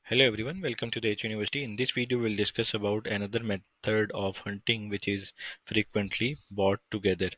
Hello everyone, welcome to the H University. In this video, we'll discuss about another method of hunting which is frequently brought together.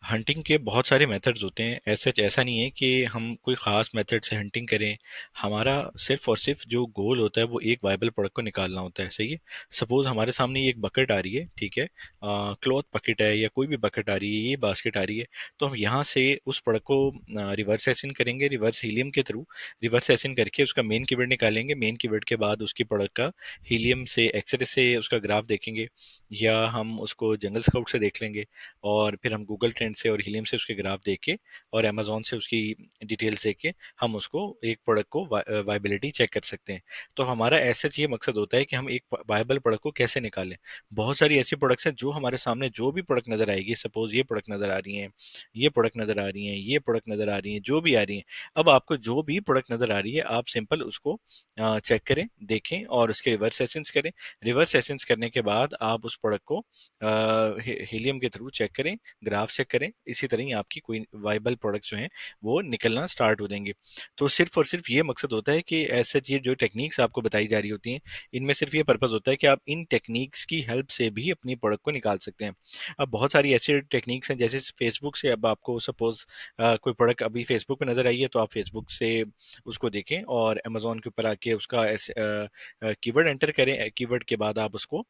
Hunting के बहुत सारे methods होते हैं। ऐसा नहीं है कि हम कोई ख़ास मेथड से हंटिंग करें। हमारा सिर्फ और सिर्फ जो गोल होता है वो एक वाइबल प्रोडक्ट को निकालना होता है। सही है। सपोज हमारे सामने ये एक बकेट आ रही है, ठीक है। क्लॉथ बकेट है या कोई भी बकेट आ रही है, ये बास्केट आ रही है। तो हम यहाँ से उस प्रोडक्ट को रिवर्स एसिन करेंगे, रिवर्स हीलियम के थ्रू। रिवर्स एसिन करके उसका मेन कीवर्ड निकालेंगे। मेन कीवर्ड के बाद उसकी प्रोडक्ट का हीलियम से एक्सरे से उसका ग्राफ देखेंगे, या हम उसको जंगल स्काउट से देख लेंगे, और फिर हम गूगल ट्रेंड से और हीलियम से उसके ग्राफ देख के और अमेजोन से उसकी डिटेल्स देख के हम उसको एक प्रोडक्ट को वाइबिलिटी चेक कर सकते हैं। तो हमारा ऐसे ये मकसद होता है कि हम एक वायबल प्रोडक्ट को कैसे निकालें। बहुत सारी ऐसी प्रोडक्ट्स हैं जो हमारे सामने जो भी प्रोडक्ट नजर आएगी, सपोज ये प्रोडक्ट नजर आ रही है, ये प्रोडक्ट नजर आ रही है, ये प्रोडक्ट नजर आ रही है, जो भी आ रही है। अब आपको जो भी प्रोडक्ट नजर आ रही है आप सिंपल उसको चेक करें, देखें और उसके रिवर्स एसेंस करें। रिवर्स एसेंस करने के बाद आप उस प्रोडक्ट को हीलियम के थ्रू चेक करें, ग्राफ चेक करें। इसी तरह ही आपकी कोई वाइबल प्रोडक्ट्स जो हैं वो निकलना स्टार्ट हो जाएंगे। तो सिर्फ और सिर्फ ये मकसद होता है कि ऐसे ये जो टेक्निक्स आपको बताई जा रही होती हैं, इनमें सिर्फ ये पर्पस होता है कि आप इन टेक्निक्स की हेल्प से भी अपनी प्रोडक्ट को निकाल सकते हैं। अब बहुत सारी ऐसी टेक्निक्स हैं, जैसे फेसबुक से अब आपको सपोज कोई प्रोडक्ट अभी फेसबुक पे नजर आई है, तो आप फेसबुक से उसको देखें और अमेजोन के ऊपर आके उसका कीवर्ड एंटर करें। कीवर्ड के बाद आप उसको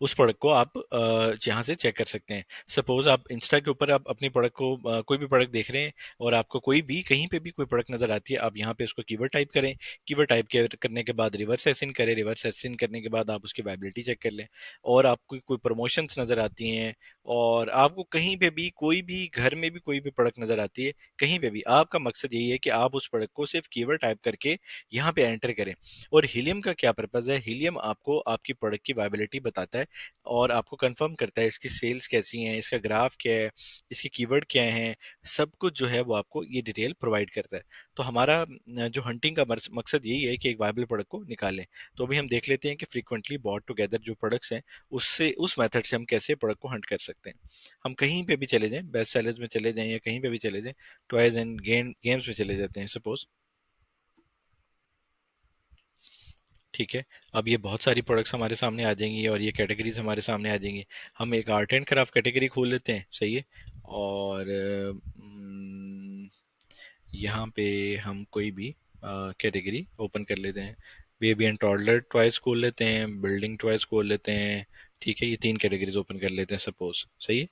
उस प्रोडक्ट को आप यहाँ से चेक कर सकते हैं। सपोज आप इंस्टा के ऊपर आप अपनी प्रोडक्ट को कोई भी प्रोडक्ट देख रहे हैं और आपको कोई भी कहीं पे भी कोई प्रोडक्ट नजर आती है, आप यहाँ पे उसको कीवर्ड टाइप करें। कीवर्ड टाइप करने के बाद रिवर्स एसिन करें। रिवर्स एसिन करने के बाद आप उसकी वायबिलिटी चेक कर लें। और आपको कोई प्रमोशंस नजर आती हैं, और आपको कहीं पे भी कोई भी घर में भी कोई भी प्रोडक्ट नजर आती है, कहीं पे भी आपका मकसद यही है कि आप उस प्रोडक्ट को सिर्फ कीवर्ड टाइप करके यहाँ पे एंटर करें। और हीलियम का क्या पर्पज है? हीलियम आपको आपकी प्रोडक्ट की वायबिलिटी बताता है और आपको कंफर्म करता है इसकी सेल्स कैसी हैं, इसका ग्राफ क्या है, इसके कीवर्ड क्या हैं। सब कुछ जो है वो आपको ये डिटेल प्रोवाइड करता है। तो हमारा जो हंटिंग का मकसद यही है कि एक वायबल प्रोडक्ट को निकालें। तो अभी हम देख लेते हैं कि फ्रीक्वेंटली बॉट टुगेदर जो प्रोडक्ट्स हैं, उससे उस मेथड से हम कैसे प्रोडक्ट को हंट कर सकते हैं। हम कहीं पे भी चले जाएं, बेस्ट सेलर्स में चले जाएं या कहीं पे भी चले जाएं, टॉयज एंड गेम्स में चले जाते हैं सपोज, ठीक है। अब ये बहुत सारी प्रोडक्ट्स हमारे सामने आ जाएंगी और ये कैटेगरीज हमारे सामने आ जाएंगी। हम एक आर्ट एंड क्राफ्ट कैटेगरी खोल लेते हैं, सही है। और यहाँ पे हम कोई भी कैटेगरी ओपन कर लेते हैं। बेबी एंड टॉडलर टॉयज खोल लेते हैं, बिल्डिंग टॉयज खोल लेते हैं, ठीक है। ये तीन कैटेगरीज ओपन कर लेते हैं सपोज, सही है।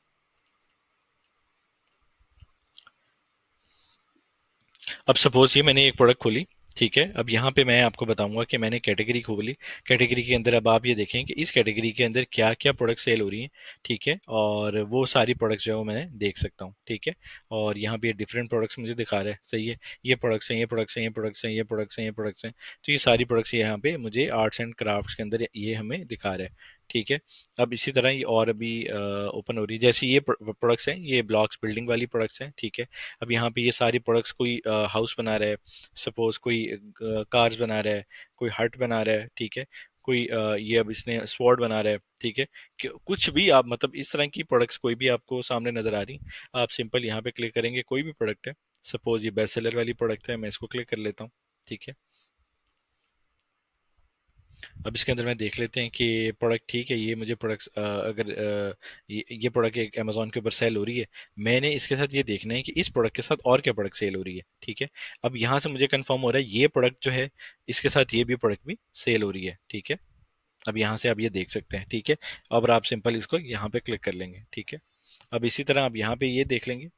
अब सपोज ये मैंने एक प्रोडक्ट खोली, ठीक है। अब यहाँ पे मैं आपको बताऊंगा कि मैंने कैटेगरी खोली। कैटेगरी के अंदर अब आप ये देखें कि इस कैटेगरी के अंदर क्या क्या प्रोडक्ट सेल हो रही हैं, ठीक है। और वो सारी प्रोडक्ट्स जो है वो मैं देख सकता हूँ, ठीक है। और यहाँ पे डिफरेंट प्रोडक्ट्स मुझे दिखा रहा है, सही है। ये प्रोडक्ट्स हैं, ये प्रोडक्ट्स हैं, ये प्रोडक्ट्स हैं, ये प्रोडक्ट्स हैं, ये प्रोडक्ट्स हैं। तो ये सारी प्रोडक्ट्स यहाँ पे मुझे आर्ट्स एंड क्राफ्ट्स के अंदर ये हमें दिखा रहा है, ठीक है। अब इसी तरह ये और अभी ओपन हो रही है। जैसे ये प्रोडक्ट्स हैं, ये ब्लॉक्स बिल्डिंग वाली प्रोडक्ट्स हैं, ठीक है। अब यहाँ पे ये सारी प्रोडक्ट्स, कोई हाउस बना रहा है, सपोज कोई कार्स बना रहा है, कोई हट बना रहा है, ठीक है। कोई ये अब इसने स्वॉर्ड बना रहा है, ठीक है। कुछ भी आप मतलब इस तरह की प्रोडक्ट्स कोई भी आपको सामने नजर आ रही, आप सिंपल यहाँ पे क्लिक करेंगे। कोई भी प्रोडक्ट है, सपोज ये बेस्ट सेलर वाली प्रोडक्ट है, मैं इसको क्लिक कर लेता हूँ, ठीक है। अब इसके अंदर मैं देख लेते हैं कि प्रोडक्ट, ठीक है। ये मुझे प्रोडक्ट अगर ये प्रोडक्ट एक अमेजोन के ऊपर सेल हो रही है, मैंने इसके साथ ये देखना है कि इस प्रोडक्ट के साथ और क्या प्रोडक्ट सेल हो रही है, ठीक है। अब यहाँ से मुझे कंफर्म हो रहा है ये प्रोडक्ट जो है, इसके साथ ये भी प्रोडक्ट भी सेल हो रही है, ठीक है। अब यहाँ से आप ये देख सकते हैं, ठीक है। अब आप सिंपल इसको यहाँ पे क्लिक कर लेंगे, ठीक है। अब इसी तरह आप यहाँ पे ये देख लेंगे,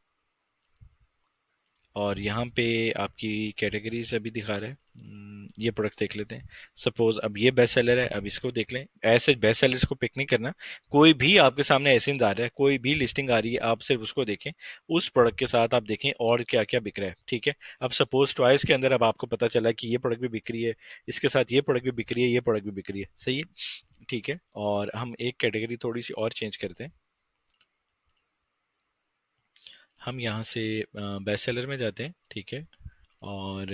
और यहाँ पे आपकी कैटेगरीज अभी दिखा रहा है। ये प्रोडक्ट देख लेते हैं। सपोज अब ये बेस्ट सेलर है, अब इसको देख लें। ऐसे बेस्ट सेलर्स को पिक नहीं करना। कोई भी आपके सामने ऐसे आ रहा है, कोई भी लिस्टिंग आ रही है, आप सिर्फ उसको देखें। उस प्रोडक्ट के साथ आप देखें और क्या क्या बिक रहा है, ठीक है। अब सपोज टॉयज के अंदर अब आपको पता चला कि ये प्रोडक्ट भी बिक रही है, इसके साथ ये प्रोडक्ट भी बिक रही है, ये प्रोडक्ट भी बिक रही है, सही है, ठीक है। और हम एक कैटेगरी थोड़ी सी और चेंज करते हैं। हम यहाँ से बेस्ट सेलर में जाते हैं, ठीक है। और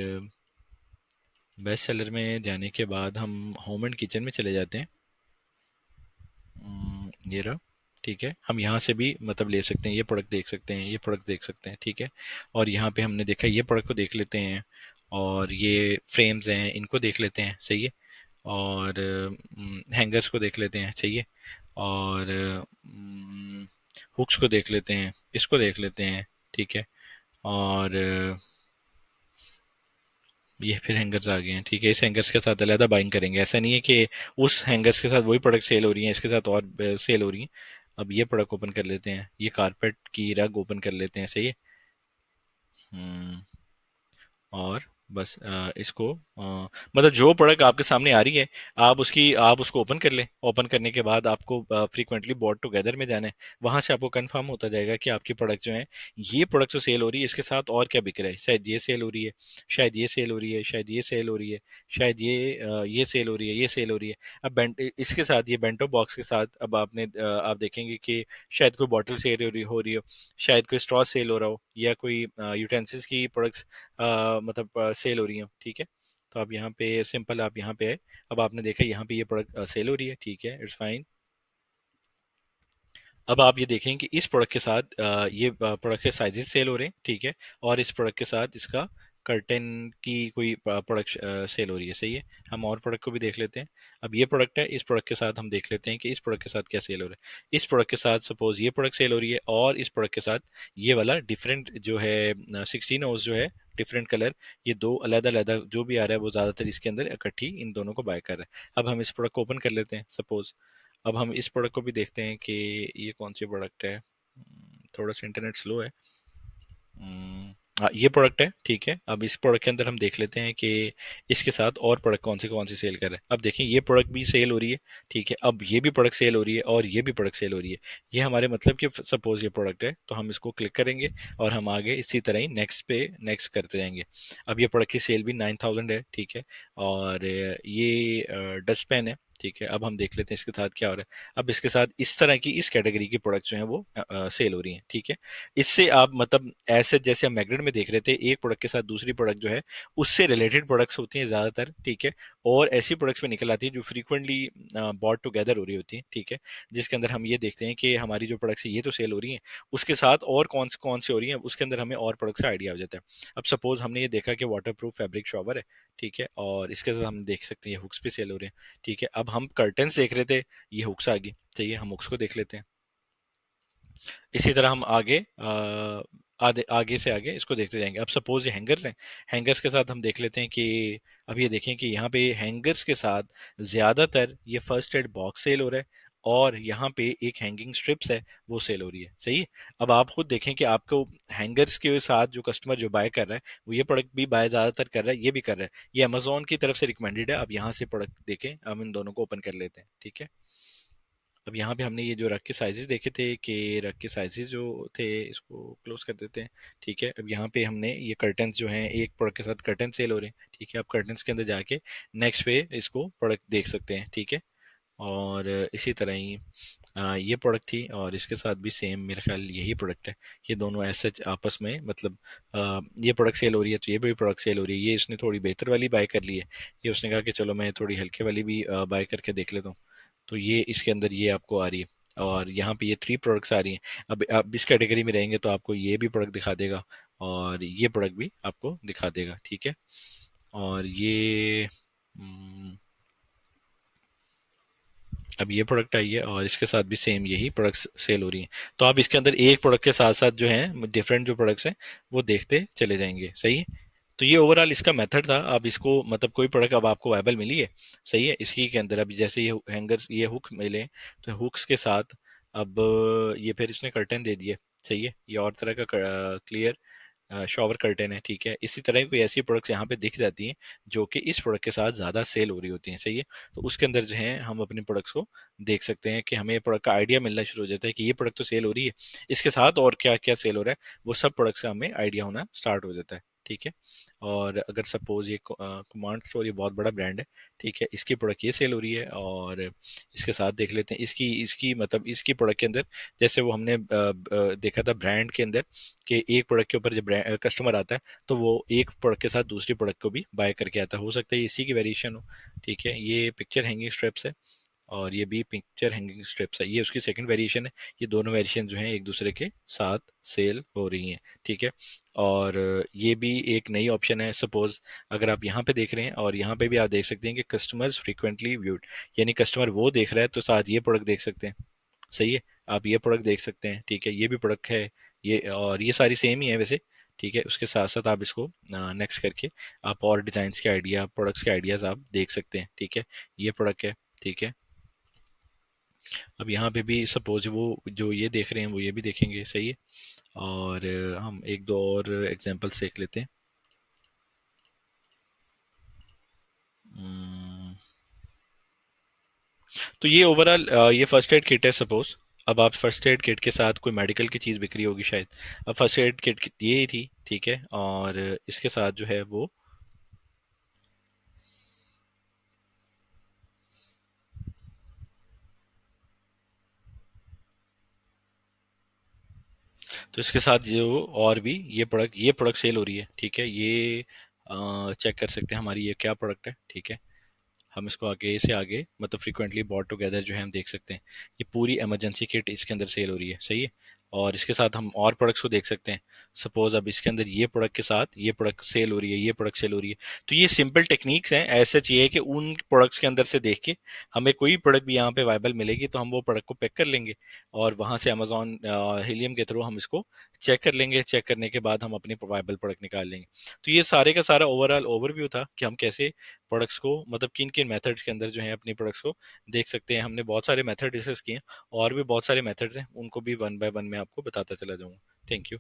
बेस्ट सेलर में जाने के बाद हम होम एंड किचन में चले जाते हैं। ये रहा, ठीक है। हम यहाँ से भी मतलब ले सकते हैं, ये प्रोडक्ट देख सकते हैं, ये प्रोडक्ट देख सकते हैं, ठीक है। और यहाँ पे हमने देखा, ये प्रोडक्ट को देख लेते हैं। और ये फ्रेम्स हैं, इनको देख लेते हैं, सही है। और हैंगर्स को देख लेते हैं, सही है। और हुक्स को देख लेते हैं, इसको देख लेते हैं, ठीक है। और ये फिर हैंगर्स आ गए हैं, ठीक है। इस हैंगर्स के साथ अलग बाइंग करेंगे, ऐसा नहीं है कि उस हैंगर्स के साथ वही प्रोडक्ट सेल हो रही है, इसके साथ और सेल हो रही है। अब ये प्रोडक्ट ओपन कर लेते हैं, ये कारपेट की रग ओपन कर लेते हैं, सही है। हम्म, और बस इसको मतलब जो प्रोडक्ट आपके सामने आ रही है, आप उसको ओपन कर लें। ओपन करने के बाद आपको फ्रीक्वेंटली बॉट टुगेदर में जाना है। वहां से आपको कंफर्म होता जाएगा कि आपकी प्रोडक्ट जो है, ये प्रोडक्ट तो सेल हो रही है, इसके साथ और क्या बिक रहा है। शायद ये सेल हो रही है, शायद ये सेल हो रही है, शायद ये सेल हो रही है, शायद ये सेल हो रही है, ये सेल हो रही है। अब इसके साथ, ये बेंटो बॉक्स के साथ, अब आप देखेंगे कि शायद कोई बॉटल सेल हो रही हो, शायद कोई स्ट्रॉ सेल हो रहा हो, या कोई यूटेंसिल्स की प्रोडक्ट्स मतलब सेल हो रही हो, ठीक है। तो आप यहाँ पे सिंपल, आप यहाँ पे आए। अब आपने देखा यहाँ पे ये प्रोडक्ट सेल हो रही है, ठीक है, इट्स फाइन। अब आप ये देखें कि इस प्रोडक्ट के साथ ये प्रोडक्ट के साइजेस सेल हो रहे हैं, ठीक है। और इस प्रोडक्ट के साथ इसका कर्टेन की कोई प्रोडक्ट सेल हो रही है, सही है। हम और प्रोडक्ट को भी देख लेते हैं। अब ये प्रोडक्ट है, इस प्रोडक्ट के साथ हम देख लेते हैं कि इस प्रोडक्ट के साथ क्या सेल हो रहा है। इस प्रोडक्ट के साथ सपोज ये प्रोडक्ट सेल हो रही है, और इस प्रोडक्ट के साथ ये वाला डिफरेंट जो है 16 ओज जो है, डिफरेंट कलर, ये दो अलग अलग जो भी आ रहा है वो ज़्यादातर इसके अंदर इकट्ठी इन दोनों को बाय कर रहा है। अब हम इस प्रोडक्ट को ओपन कर लेते हैं सपोज। अब हम इस प्रोडक्ट को भी देखते हैं कि ये कौन सी प्रोडक्ट है। थोड़ा सा इंटरनेट स्लो है। हाँ, ये प्रोडक्ट है, ठीक है। अब इस प्रोडक्ट के अंदर हम देख लेते हैं कि इसके साथ और प्रोडक्ट कौन सी सेल कर रहा है। अब देखिए ये प्रोडक्ट भी सेल हो रही है, ठीक है। अब ये भी प्रोडक्ट सेल हो रही है, और ये भी प्रोडक्ट सेल हो रही है। ये हमारे मतलब कि सपोज ये प्रोडक्ट है, तो हम इसको क्लिक करेंगे और हम आगे इसी तरह ही नेक्स्ट पे नेक्स्ट करते जाएंगे। अब ये प्रोडक्ट की सेल भी 9000 है, ठीक है। और ये डस्ट पेन है, ठीक है। अब हम देख लेते हैं इसके साथ क्या हो रहा है। अब इसके साथ इस तरह की इस कैटेगरी की प्रोडक्ट जो है वो सेल हो रही है, ठीक है। इससे आप मतलब ऐसे जैसे हम मैग्नेट में देख रहे थे, एक प्रोडक्ट के साथ दूसरी प्रोडक्ट जो है उससे रिलेटेड प्रोडक्ट्स होती हैं ज्यादातर, ठीक है। और ऐसी प्रोडक्ट्स में निकल आती है जो फ्रीक्वेंटली बॉट टुगेदर हो रही होती है, ठीक है। जिसके अंदर हम ये देखते हैं कि हमारी जो प्रोडक्ट्स है ये तो सेल हो रही हैं, उसके साथ और कौन से हो रही हैं, उसके अंदर हमें और प्रोडक्ट्स का आइडिया हो जाता है। अब सपोज हमने ये देखा कि वाटर प्रूफ फैब्रिक शॉवर है, ठीक है। और इसके साथ हम देख सकते हैं ये हुक्स भी सेल हो रहे हैं, ठीक है। अब हम कर्टन्स देख रहे थे, ये हुक्स आ गई, चाहिए हम हुक्स को देख लेते हैं। इसी तरह हम आगे आगे से आगे इसको देखते जाएंगे। अब सपोज ये हैंगर्स हैं, हैंगर्स के साथ हम देख लेते हैं कि अब ये देखें कि यहाँ पे हैंगर्स के साथ ज्यादातर ये फर्स्ट एड बॉक्स सेल हो रहा है, और यहाँ पे एक हैंगिंग स्ट्रिप्स है वो सेल हो रही है, सही है। अब आप खुद देखें कि आपको हैंगर्स के साथ जो कस्टमर जो बाय कर रहा है वो ये प्रोडक्ट भी बाय ज्यादातर कर रहा है, ये भी कर रहा है। ये अमेजोन की तरफ से रिकमेंडेड है। अब यहाँ से प्रोडक्ट देखें, हम इन दोनों को ओपन कर लेते हैं, ठीक है। अब यहाँ पे हमने ये जो रग के साइजेस देखे थे कि रग के साइजेस जो थे, इसको क्लोज कर देते हैं, ठीक है। अब यहाँ पे हमने ये कर्टन्स जो हैं, एक प्रोडक्ट के साथ कर्टन सेल हो रहे हैं, ठीक है। आप कर्टन्स के अंदर जाके नेक्स्ट पे इसको प्रोडक्ट देख सकते हैं, ठीक है। और इसी तरह ही ये प्रोडक्ट थी, और इसके साथ भी सेम मेरा ख्याल यही प्रोडक्ट है। ये दोनों ऐसे आपस में मतलब ये प्रोडक्ट सेल हो रही है, तो ये भी प्रोडक्ट सेल हो रही है। ये इसने थोड़ी बेहतर वाली बाय कर ली है, ये उसने कहा कि चलो मैं थोड़ी हल्के वाली भी बाय करके देख लेता हूँ। तो ये इसके अंदर ये आपको आ रही है, और यहाँ पे ये 3 प्रोडक्ट्स आ रही हैं। अब आप इस कैटेगरी में रहेंगे तो आपको ये भी प्रोडक्ट दिखा देगा, और ये प्रोडक्ट भी आपको दिखा देगा, ठीक है। और ये अब ये प्रोडक्ट आई है, और इसके साथ भी सेम यही प्रोडक्ट्स सेल हो रही हैं। तो आप इसके अंदर एक प्रोडक्ट के साथ साथ जो है डिफरेंट जो प्रोडक्ट्स हैं वो देखते चले जाएंगे, सही है। तो ये ओवरऑल इसका मेथड था। अब इसको मतलब कोई प्रोडक्ट अब आपको अवेलेबल मिली है, सही है, इसी के अंदर अभी जैसे ये हैंगर्स, ये हुक मिले, तो हुक्स के साथ अब ये फिर इसने कर्टन दे दिए, सही है। ये और तरह का क्लियर शॉवर कर्टेन है, ठीक है। इसी तरह की कोई ऐसी प्रोडक्ट्स यहाँ पे दिख जाती हैं जो कि इस प्रोडक्ट के साथ ज़्यादा सेल हो रही होती हैं, सही है। तो उसके अंदर जो है हम अपने प्रोडक्ट्स को देख सकते हैं कि हमें प्रोडक्ट का आइडिया मिलना शुरू हो जाता है कि ये प्रोडक्ट तो सेल हो रही है, इसके साथ और क्या क्या सेल हो रहा है, वो सब प्रोडक्ट्स का हमें आइडिया होना स्टार्ट हो जाता है, ठीक है। और अगर सपोज ये कमांड स्टोर, ये बहुत बड़ा ब्रांड है, ठीक है, इसकी प्रोडक्ट ये सेल हो रही है, और इसके साथ देख लेते हैं इसकी इसकी मतलब इसकी प्रोडक्ट के अंदर, जैसे वो हमने देखा था ब्रांड के अंदर कि एक प्रोडक्ट के ऊपर जब कस्टमर आता है तो वो एक प्रोडक्ट के साथ दूसरी प्रोडक्ट को भी बाय करके आता है, हो सकता है इसी की वेरिएशन हो, ठीक है। ये पिक्चर हैंगिंग स्ट्रिप्स है, और ये भी पिक्चर हैंगिंग स्ट्रिप्स है, ये उसकी सेकंड वेरिएशन है। ये दोनों वेरिएशन जो हैं एक दूसरे के साथ सेल हो रही हैं, ठीक है। और ये भी एक नई ऑप्शन है। सपोज अगर आप यहाँ पे देख रहे हैं और यहाँ पे भी आप देख सकते हैं कि कस्टमर्स फ्रीक्वेंटली व्यूड, यानी कस्टमर वो देख रहा है तो साथ ये प्रोडक्ट देख सकते हैं। सही है, आप ये प्रोडक्ट देख सकते हैं, ठीक है, ये भी प्रोडक्ट है, ये और ये सारी सेम ही है वैसे, ठीक है। उसके साथ साथ आप इसको नेक्स्ट करके आप और डिजाइन के आइडिया, प्रोडक्ट्स के आइडियाज आप देख सकते हैं, ठीक है। ये प्रोडक्ट है, ठीक है। अब यहाँ पे भी सपोज वो जो ये देख रहे हैं वो ये भी देखेंगे, सही है। और हम एक दो और एग्जांपल्स देख लेते हैं। हम्म, तो ये ओवरऑल ये फर्स्ट एड किट है सपोज। अब आप फर्स्ट एड किट के साथ कोई मेडिकल की चीज़ बिक्री होगी शायद। अब फर्स्ट एड किट ये ही थी, ठीक है। और इसके साथ जो है वो, तो इसके साथ जो और भी ये प्रोडक्ट सेल हो रही है, ठीक है। ये चेक कर सकते हैं हमारी ये क्या प्रोडक्ट है, ठीक है। हम इसको आगे से आगे मतलब फ्रीक्वेंटली बॉट टुगेदर जो है हम देख सकते हैं। ये पूरी इमरजेंसी किट इसके अंदर सेल हो रही है, सही है। और इसके साथ हम और प्रोडक्ट्स को देख सकते हैं। सपोज अब इसके अंदर ये प्रोडक्ट के साथ ये प्रोडक्ट सेल हो रही है, ये प्रोडक्ट सेल हो रही है। तो ये सिंपल टेक्निक्स हैं, ऐसा चाहिए कि उन प्रोडक्ट्स के अंदर से देख के हमें कोई प्रोडक्ट भी यहाँ पे वायबल मिलेगी तो हम वो प्रोडक्ट को पिक कर लेंगे, और वहां से अमेजोन हिलियम के थ्रू हम इसको चेक कर लेंगे। चेक करने के बाद हम अपनी वायबल प्रोडक्ट निकाल लेंगे। तो ये सारे का सारा ओवरऑल ओवरव्यू था कि हम कैसे प्रोडक्ट्स को मतलब किन किन मेथड्स के अंदर जो है अपनी प्रोडक्ट्स को देख सकते हैं। हमने बहुत सारे मेथड डिस्कस किए हैं, और भी बहुत सारे मेथड्स हैं, उनको भी वन बाय वन मैं आपको बताता चला जाऊंगा। Thank you.